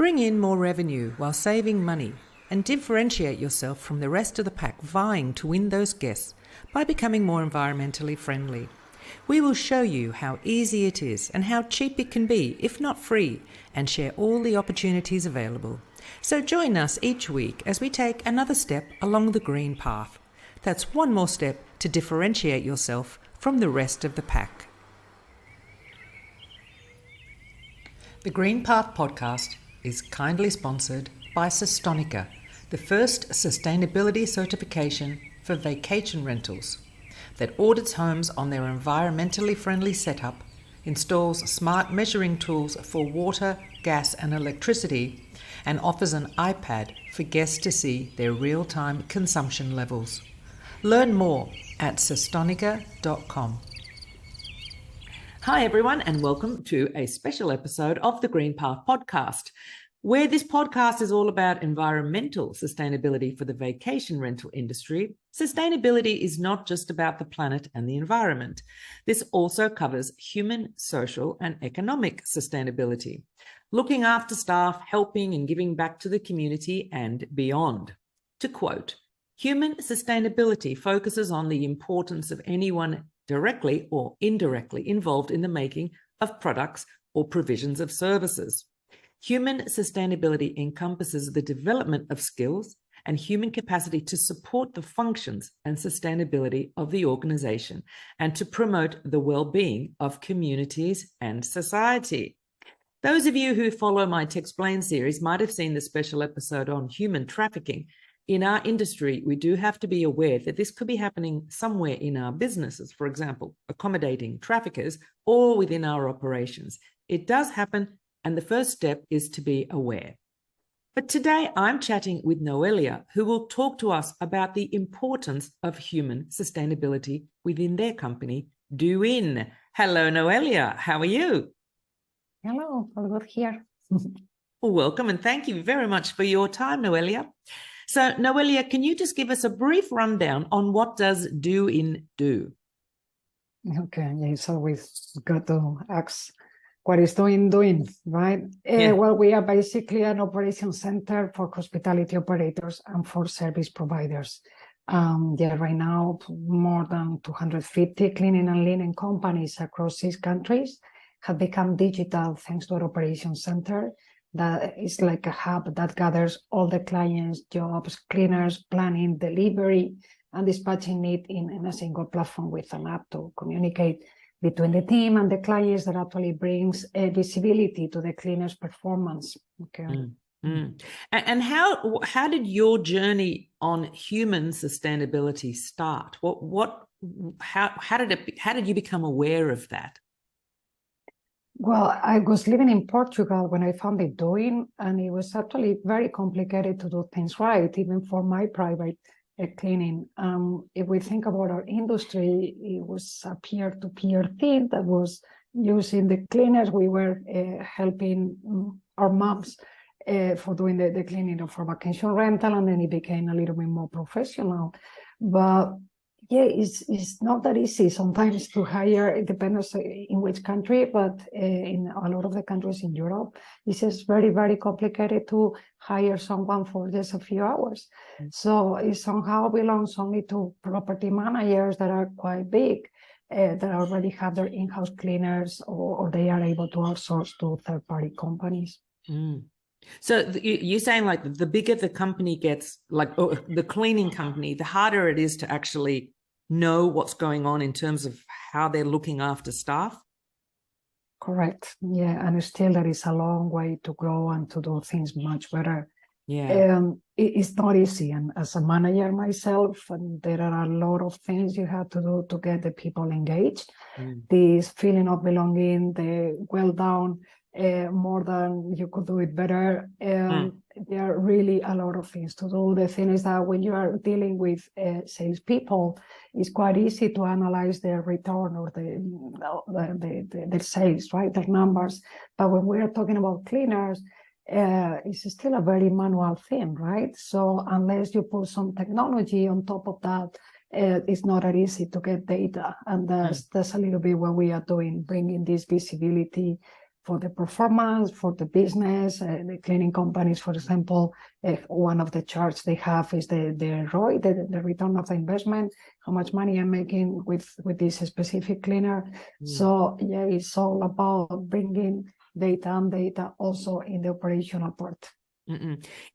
Bring in more revenue while saving money and differentiate yourself from the rest of the pack vying to win those guests by becoming more environmentally friendly. We will show you how easy it is and how cheap it can be, if not free, and share all the opportunities available. So join us each week as we take another step along the green path. That's one more step to differentiate yourself from the rest of the pack. The Green Path podcast is kindly sponsored by Sustonica, the first sustainability certification for vacation rentals that audits homes on their environmentally friendly setup, installs smart measuring tools for water, gas and electricity, and offers an iPad for guests to see their real-time consumption levels. Learn more at sustonica.com. Hi everyone, and welcome to a special episode of the Green Path podcast, where this podcast is all about environmental sustainability for the vacation rental industry. Sustainability is not just about the planet and the environment. This also covers human, social, and economic sustainability, looking after staff, helping and giving back to the community and beyond. To quote, human sustainability focuses on the importance of anyone directly or indirectly involved in the making of products or provisions of services. Human sustainability encompasses the development of skills and human capacity to support the functions and sustainability of the organization and to promote the well-being of communities and society. Those of you who follow my T'Explain series might have seen the special episode on human trafficking. In our industry, we do have to be aware that this could be happening somewhere in our businesses, for example, accommodating traffickers, or within our operations. It does happen, and the first step is to be aware. But today I'm chatting with Noelia, who will talk to us about the importance of human sustainability within their company, Doinn. Hello, Noelia. How are you? Hello, all good here. Well, welcome, and thank you very much for your time, Noelia. So, Noelia, can you just give us a brief rundown on what does Doinn do? Okay, yeah, it's always good to ask what is Doinn doing, right? Yeah. Well, we are basically an operation center for hospitality operators and for service providers. Right now, more than 250 cleaning and linen companies across 6 countries have become digital thanks to our operation center. That is like a hub that gathers all the clients' jobs, cleaners, planning, delivery, and dispatching it in a single platform with an app to communicate between the team and the clients. That actually brings visibility to the cleaner's performance. Okay. And how did your journey on human sustainability start? How did you become aware of that? Well, I was living in Portugal when I founded Doinn, and it was actually very complicated to do things right, even for my private cleaning. If we think about our industry, it was a peer-to-peer thing that was using the cleaners. We were helping our moms for doing the cleaning for vacation rental, and then it became a little bit more professional. But yeah, it's not that easy sometimes to hire. It depends in which country, but in a lot of the countries in Europe, this is very, very complicated to hire someone for just a few hours. So it somehow belongs only to property managers that are quite big, that already have their in-house cleaners, or they are able to outsource to third-party companies. So you're saying, like, the bigger the company gets, like the cleaning company, the harder it is to actually know what's going on in terms of how they're looking after staff? Correct. Yeah, and still there is a long way to grow and to do things much better. Yeah. It's not easy. And as a manager myself, and there are a lot of things you have to do to get the people engaged. This feeling of belonging, the well done, more than you could do it better. There are really a lot of things to do. The thing is that when you are dealing with salespeople, it's quite easy to analyze their return or their sales, right? Their numbers. But when we are talking about cleaners, it's still a very manual thing, right? So unless you put some technology on top of that, it's not that easy to get data. And that's a little bit what we are doing, bringing this visibility for the performance, for the business. The cleaning companies, for example, one of the charts they have is the ROI, the return of the investment, how much money I'm making with this specific cleaner. So yeah, it's all about bringing data and data also in the operational part.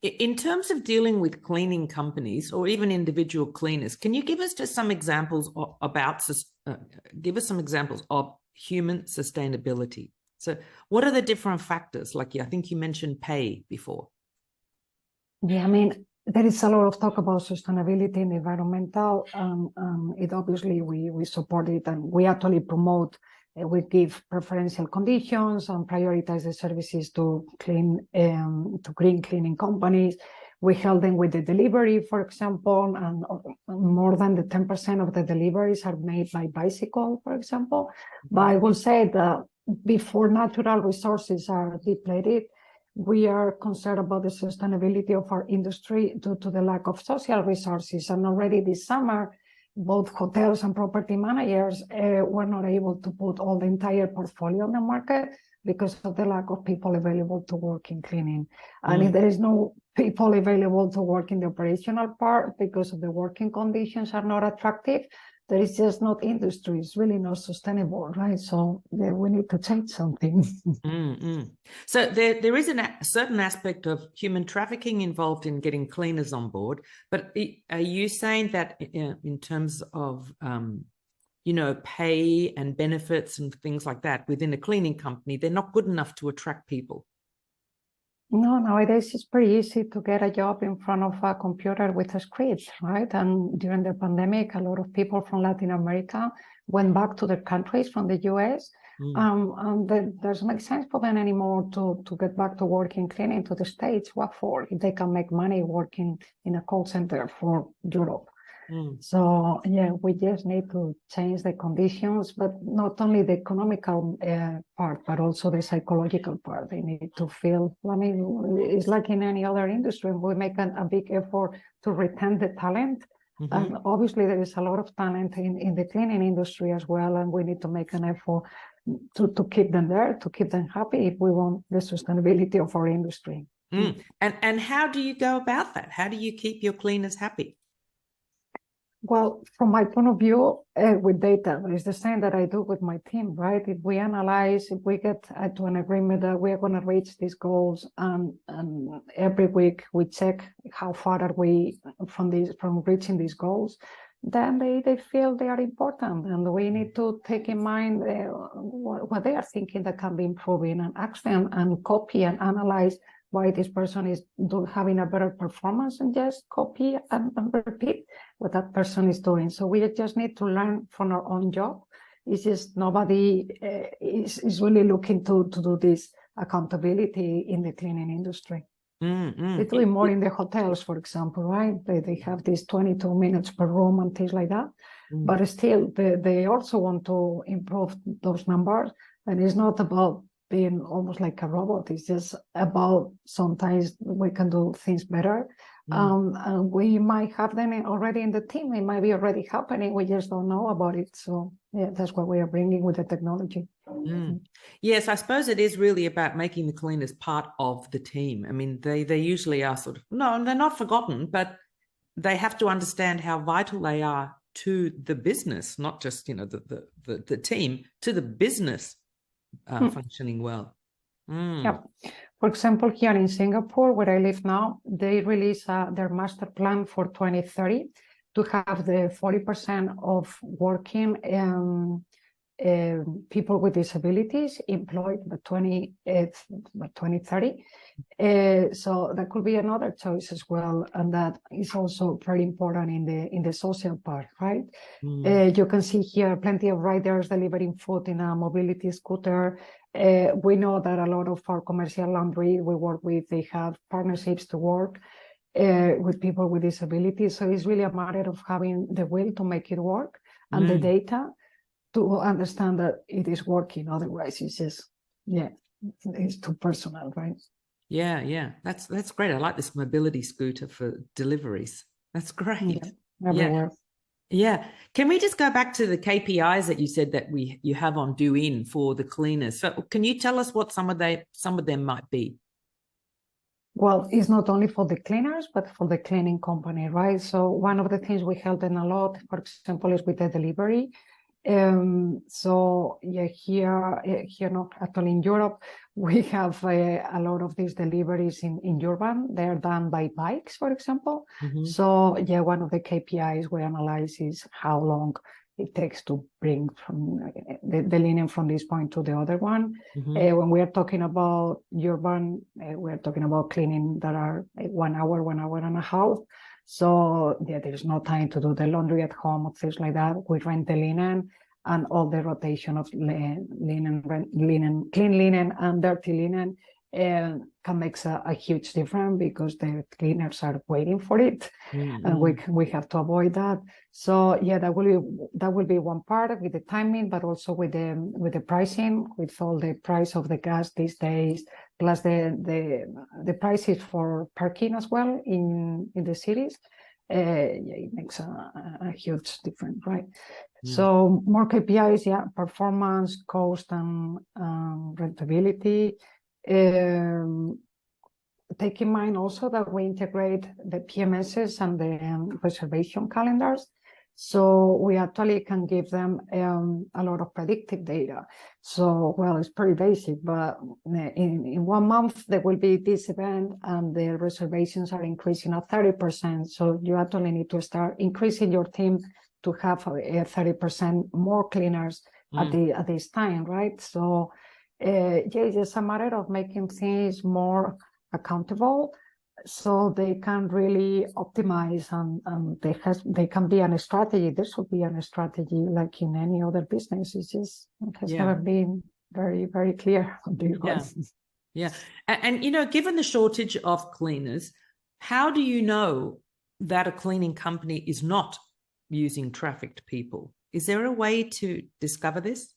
In terms of dealing with cleaning companies or even individual cleaners, can you give us just some examples of human sustainability? So what are the different factors? Like, I think you mentioned pay before. Yeah, I mean, there is a lot of talk about sustainability and environmental. It obviously we support it, and we actually promote. We give preferential conditions and prioritize the services to green cleaning companies. We help them with the delivery, for example, and more than the 10% of the deliveries are made by bicycle, for example. But I will say that before natural resources are depleted, we are concerned about the sustainability of our industry due to the lack of social resources. And already this summer, both hotels and property managers were not able to put all the entire portfolio on the market because of the lack of people available to work in cleaning. And if there is no people available to work in the operational part because of the working conditions are not attractive, there is just not industry. It's really not sustainable, right? So we need to change something. So there is a certain aspect of human trafficking involved in getting cleaners on board. But are you saying that in terms of, pay and benefits and things like that within a cleaning company, they're not good enough to attract people? No, nowadays it's pretty easy to get a job in front of a computer with a script, right? And during the pandemic, a lot of people from Latin America went back to their countries from the US. And it doesn't make sense for them anymore to get back to working cleaning to the States. What for? If they can make money working in a call center for Europe. So yeah, we just need to change the conditions, but not only the economical part, but also the psychological part. They need to feel, I mean, it's like in any other industry, we make a big effort to retain the talent. And obviously there is a lot of talent in the cleaning industry as well. And we need to make an effort to keep them there, to keep them happy if we want the sustainability of our industry. And how do you go about that? How do you keep your cleaners happy? Well, from my point of view, with data, it's the same that I do with my team, right? If we analyze, if we get to an agreement that we are going to reach these goals, and every week we check how far are we from reaching these goals, then they feel they are important, and we need to take in mind what they are thinking that can be improving, and ask them and copy and analyze why this person is having a better performance, and just copy and repeat what that person is doing. So we just need to learn from our own job. It's just nobody is really looking to do this accountability in the cleaning industry. They're doing more in the hotels, for example, right? They have these 22 minutes per room and things like that. But still, they also want to improve those numbers. And it's not about being almost like a robot. It's just about sometimes we can do things better. And we might have them already in the team. It might be already happening. We just don't know about it. So yeah, that's what we are bringing with the technology. Yes, I suppose it is really about making the cleaners part of the team. I mean, they usually are no, they're not forgotten, but they have to understand how vital they are to the business, not just, the team, to the business functioning well. Yeah. For example, here in Singapore, where I live now, they release their master plan for 2030 to have the 40% of working people with disabilities employed by 2030. So that could be another choice as well, and that is also very important in the social part, right? You can see here plenty of riders delivering food in a mobility scooter. We know that a lot of our commercial laundry we work with, they have partnerships to work with people with disabilities. So it's really a matter of having the will to make it work and the data to understand that it is working. Otherwise, it's just, it's too personal, right? Yeah. That's great. I like this mobility scooter for deliveries. That's great. Everywhere. Yeah. Can we just go back to the KPIs that you said that you have on Doinn for the cleaners? So can you tell us what some of them might be? Well, it's not only for the cleaners, but for the cleaning company, right? So one of the things we help them a lot, for example, is with the delivery. So yeah, here not actually in Europe, we have a lot of these deliveries in urban. They're done by bikes, for example. Mm-hmm. So yeah, one of the KPIs we analyze is how long it takes to bring from the linen from this point to the other one. Mm-hmm. When we are talking about urban, we're talking about cleaning that are 1 hour, 1 hour and a half. So yeah, there's no time to do the laundry at home or things like that. We rent the linen and all the rotation of linen, clean linen and dirty linen can make a huge difference because the cleaners are waiting for it, Mm-hmm. and we have to avoid that. So yeah, that will be one part with the timing, but also with the pricing, with all the price of the gas these days, plus the prices for parking as well in the cities. Yeah, it makes a huge difference, right? Yeah. So more KPIs, yeah, performance, cost, and rentability. Take in mind also that we integrate the PMSs and the reservation calendars. So we actually can give them a lot of predictive data. So, well, it's pretty basic, but in 1 month, there will be this event and the reservations are increasing at 30%. So you actually need to start increasing your team to have a 30% more cleaners at this time, right? So yeah, it's just a matter of making things more accountable so they can really optimize, and they can be a strategy. There should be a strategy like in any other business. It has never been very, very clear on this one. Yeah. And given the shortage of cleaners, how do you know that a cleaning company is not using trafficked people? Is there a way to discover this?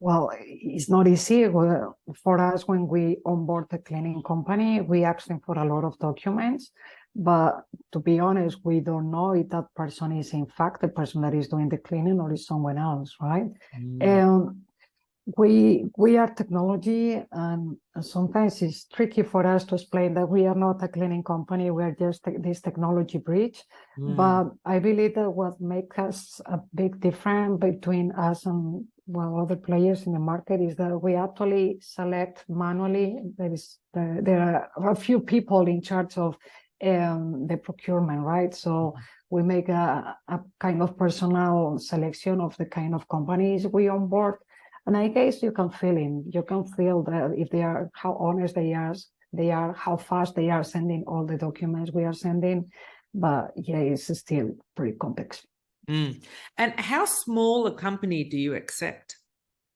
Well, it's not easy. For us, when we onboard a cleaning company, we ask them for a lot of documents. But to be honest, we don't know if that person is in fact the person that is doing the cleaning or is someone else, right? We are technology, and sometimes it's tricky for us to explain that we are not a cleaning company. We are just this technology bridge. But I believe that what makes us a big difference between us and other players in the market is that we actually select manually. There are a few people in charge of the procurement, right? So we make a kind of personal selection of the kind of companies we onboard. And I guess you can feel that if they are, how honest they are, how fast they are sending all the documents we are sending. But yeah, it's still pretty complex. And how small a company do you accept?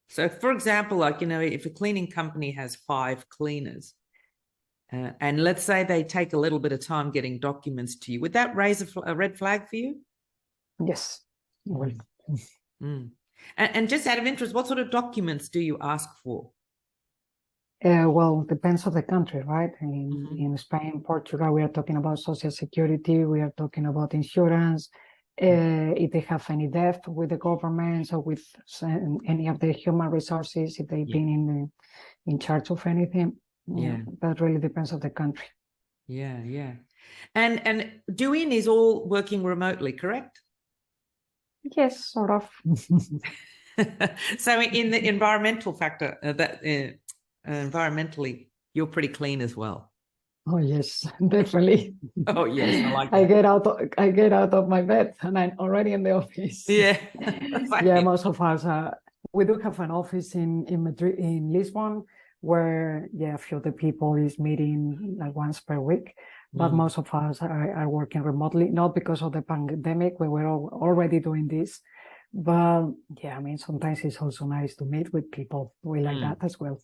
So, for example, like, if a cleaning company has 5 cleaners, and let's say they take a little bit of time getting documents to you, would that raise a red flag for you? Yes. Well. And just out of interest, what sort of documents do you ask for? Well, depends on the country, right? In Spain, Portugal, we are talking about social security, we are talking about insurance, if they have any debt with the government or with any of the human resources, if they've been in charge of anything. That really depends on the country. Yeah. And Doinn is all working remotely, correct? Yes, sort of. So in the environmental factor, environmentally, you're pretty clean as well. Oh yes, definitely. Oh yes, I like that. I get out of my bed and I'm already in the office. Yeah. Yeah, most of us we do have an office in Madrid, in Lisbon, where a few of the people is meeting like once per week. But most of us are working remotely, not because of the pandemic. We were already doing this. But yeah, I mean, sometimes it's also nice to meet with people. We like that as well.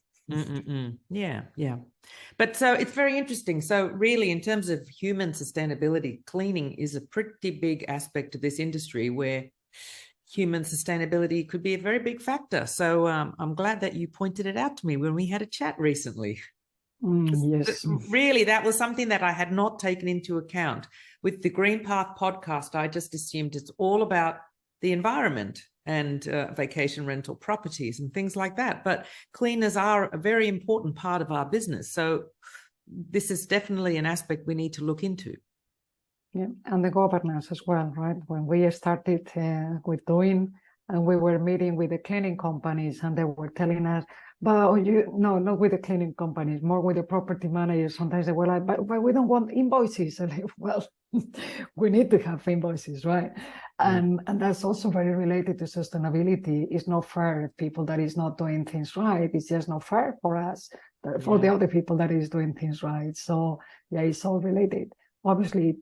Yeah. But so it's very interesting. So really, in terms of human sustainability, cleaning is a pretty big aspect of this industry where human sustainability could be a very big factor. So I'm glad that you pointed it out to me when we had a chat recently. Yes. Really, that was something that I had not taken into account. With the Green Path podcast, I just assumed it's all about the environment and vacation rental properties and things like that. But cleaners are a very important part of our business. So this is definitely an aspect we need to look into. Yeah, and the governance as well, right? When we started with Doinn, and we were meeting with the cleaning companies, and they were telling us, but not with the cleaning companies, more with the property managers. Sometimes they were like, but we don't want invoices. And like, well, we need to have invoices, right? And that's also very related to sustainability. It's not fair if people that is not doing things right. It's just not fair for us, for the other people that is doing things right. So yeah, it's all related. Obviously,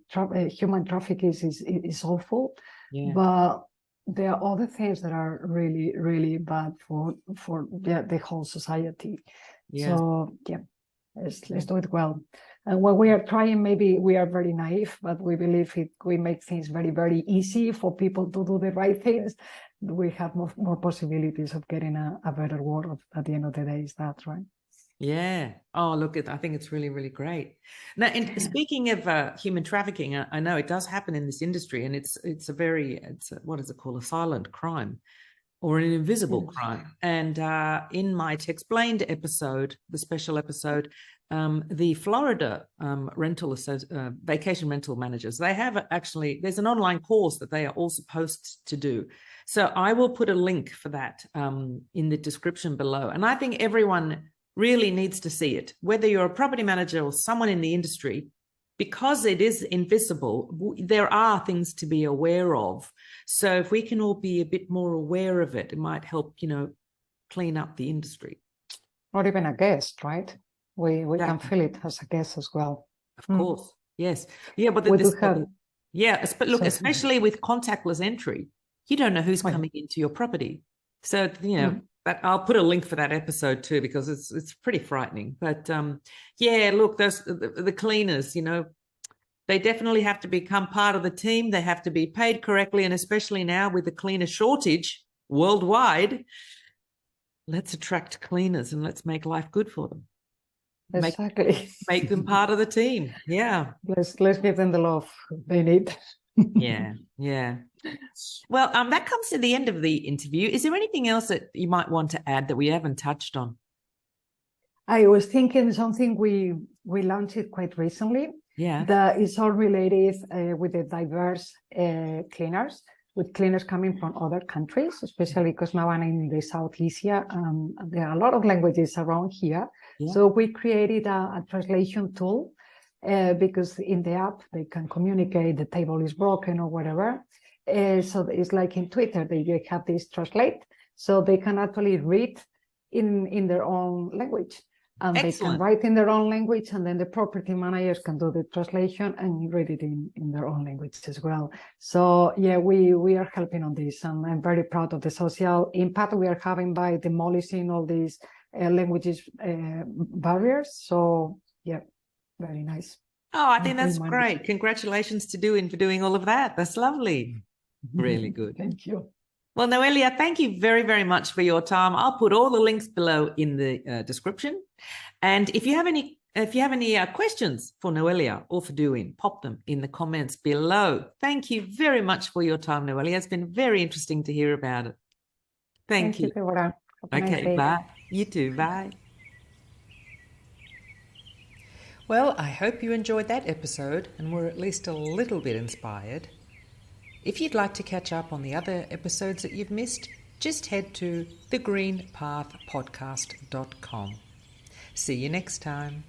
human trafficking is awful, but there are other things that are really, really bad for the whole society. So yeah, let's do it well. And when we are trying, maybe we are very naive, but we believe we make things very, very easy for people to do the right things, we have more possibilities of getting a better world at the end of the day. Is that right? Yeah. Oh, look, I think it's really, really great. Now, speaking of human trafficking, I know it does happen in this industry, and it's what is it called? A silent crime or an invisible crime. And in my Explained episode, the special episode, the Florida vacation rental managers, they have there's an online course that they are all supposed to do. So I will put a link for that in the description below. And I think everyone really needs to see it, whether you're a property manager or someone in the industry, because it is invisible. There are things to be aware of. So if we can all be a bit more aware of it, it might help, clean up the industry. Or even a guest, right? We can feel it as a guest as well. Of course, yes. Yeah, but look, especially with contactless entry, you don't know who's coming into your property. So, but I'll put a link for that episode too, because it's pretty frightening. But look, the cleaners, they definitely have to become part of the team. They have to be paid correctly, and especially now with the cleaner shortage worldwide, let's attract cleaners and let's make life good for them. Exactly. Make them part of the team. Yeah. Let's give them the love they need. Yeah. Well, that comes to the end of the interview. Is there anything else that you might want to add that we haven't touched on? I was thinking something we launched it quite recently. Yeah. That is all related with the diverse cleaners, with cleaners coming from other countries, especially because now I'm in the South Asia. There are a lot of languages around here. Yeah. So we created a translation tool because in the app, they can communicate the table is broken or whatever. So it's like in Twitter, they have this translate. So they can actually read in their own language. And Excellent. They can write in their own language, and then the property managers can do the translation and read it in their own language as well. So yeah, we are helping on this, and I'm very proud of the social impact we are having by demolishing all these languages barriers. So yeah, very nice. Oh, I think that's great. Congratulations to Doinn for doing all of that. That's lovely. Really good. Thank you. Well, Noelia, thank you very, very much for your time. I'll put all the links below in the description. And if you have any questions for Noelia or for Doinn, pop them in the comments below. Thank you very much for your time, Noelia. It's been very interesting to hear about it. Thank you. Deborah. Okay, bye. You too. Bye. Well, I hope you enjoyed that episode and were at least a little bit inspired. If you'd like to catch up on the other episodes that you've missed, just head to thegreenpathpodcast.com. See you next time.